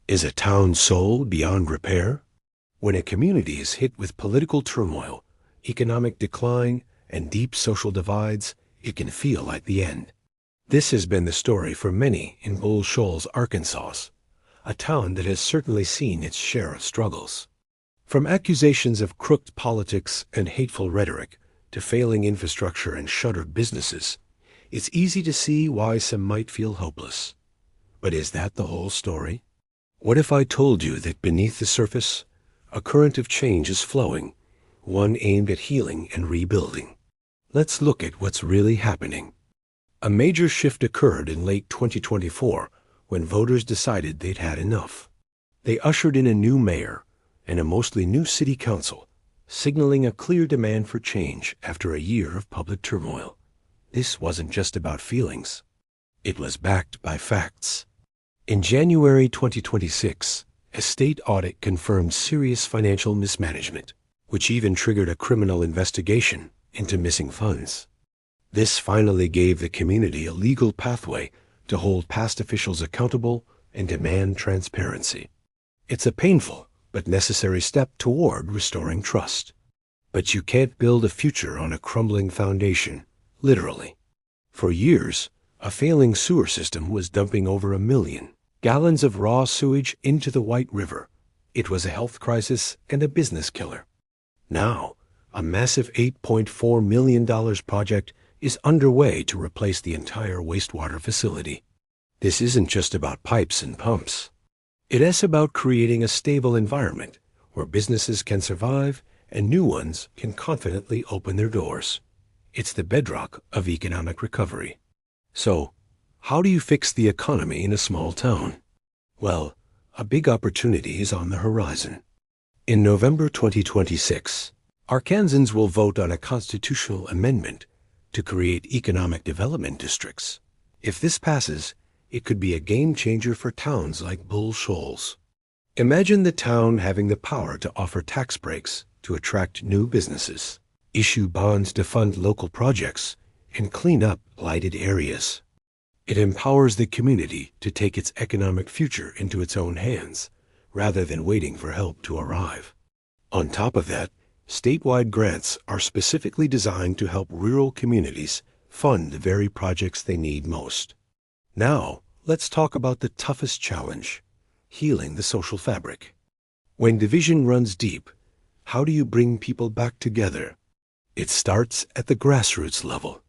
Is a town sold beyond repair? When a community is hit with political turmoil, economic decline, and deep social divides, it can feel like the end. This has been the story for many in Bull Shoals, Arkansas, a town that has certainly seen its share of struggles. From accusations of crooked politics and hateful rhetoric to failing infrastructure and shuttered businesses, it's easy to see why some might feel hopeless. But is that the whole story? What if I told you that beneath the surface, a current of change is flowing, one aimed at healing and rebuilding? Let's look at what's really happening. A major shift occurred in late 2024 when voters decided they'd had enough. They ushered in a new mayor and a mostly new city council, signaling a clear demand for change after a year of public turmoil. This wasn't just about feelings. It was backed by facts. In January 2026, a state audit confirmed serious financial mismanagement, which even triggered a criminal investigation into missing funds. This finally gave the community a legal pathway to hold past officials accountable and demand transparency. It's a painful but necessary step toward restoring trust. But you can't build a future on a crumbling foundation, literally. For years, a failing sewer system was dumping over 1 million gallons of raw sewage into the White River. It was a health crisis and a business killer. Now, a massive $8.4 million project is underway to replace the entire wastewater facility. This isn't just about pipes and pumps. It is about creating a stable environment where businesses can survive and new ones can confidently open their doors. It's the bedrock of economic recovery. So, how do you fix the economy in a small town? Well, a big opportunity is on the horizon. In November 2026, Arkansans will vote on a constitutional amendment to create economic development districts. If this passes, it could be a game changer for towns like Bull Shoals. Imagine the town having the power to offer tax breaks to attract new businesses, issue bonds to fund local projects, and clean up blighted areas. It empowers the community to take its economic future into its own hands, rather than waiting for help to arrive. On top of that, statewide grants are specifically designed to help rural communities fund the very projects they need most. Now, let's talk about the toughest challenge: healing the social fabric. When division runs deep, how do you bring people back together? It starts at the grassroots level.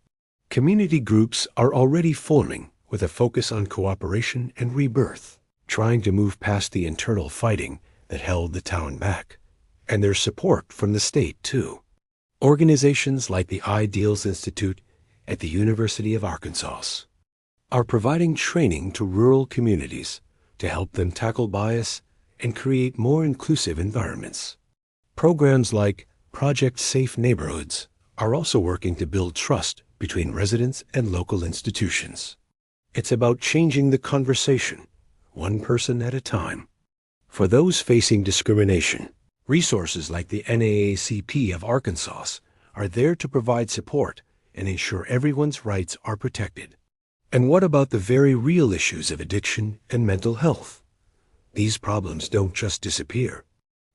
Community groups are already forming with a focus on cooperation and rebirth, trying to move past the internal fighting that held the town back. And there's support from the state, too. Organizations like the Ideals Institute at the University of Arkansas are providing training to rural communities to help them tackle bias and create more inclusive environments. Programs like Project Safe Neighborhoods are also working to build trust between residents and local institutions. It's about changing the conversation, one person at a time. For those facing discrimination, resources like the NAACP of Arkansas are there to provide support and ensure everyone's rights are protected. And what about the very real issues of addiction and mental health? These problems don't just disappear.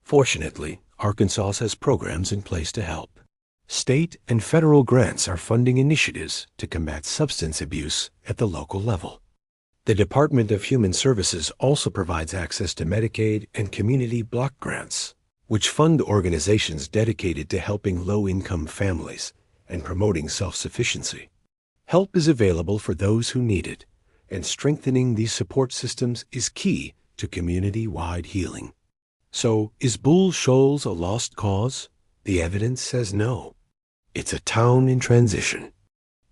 Fortunately, Arkansas has programs in place to help. State and federal grants are funding initiatives to combat substance abuse at the local level. The Department of Human Services also provides access to Medicaid and community block grants, which fund organizations dedicated to helping low-income families and promoting self-sufficiency. Help is available for those who need it, and strengthening these support systems is key to community-wide healing. So, is Bull Shoals a lost cause? The evidence says no. It's a town in transition.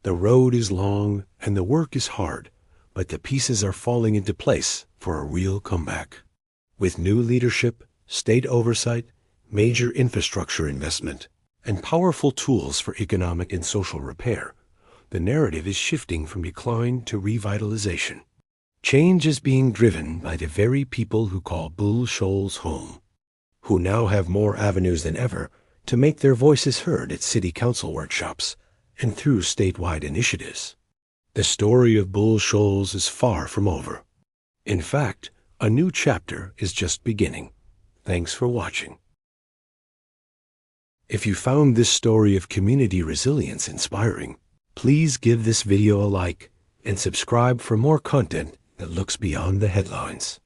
The road is long and the work is hard, but the pieces are falling into place for a real comeback. With new leadership, state oversight, major infrastructure investment, and powerful tools for economic and social repair, the narrative is shifting from decline to revitalization. Change is being driven by the very people who call Bull Shoals home, who now have more avenues than ever to make their voices heard at city council workshops and through statewide initiatives. The story of Bull Shoals is far from over. In fact, A new chapter is just beginning. Thanks for watching. If you found this story of community resilience inspiring, please give this video a like and subscribe for more content that looks beyond the headlines.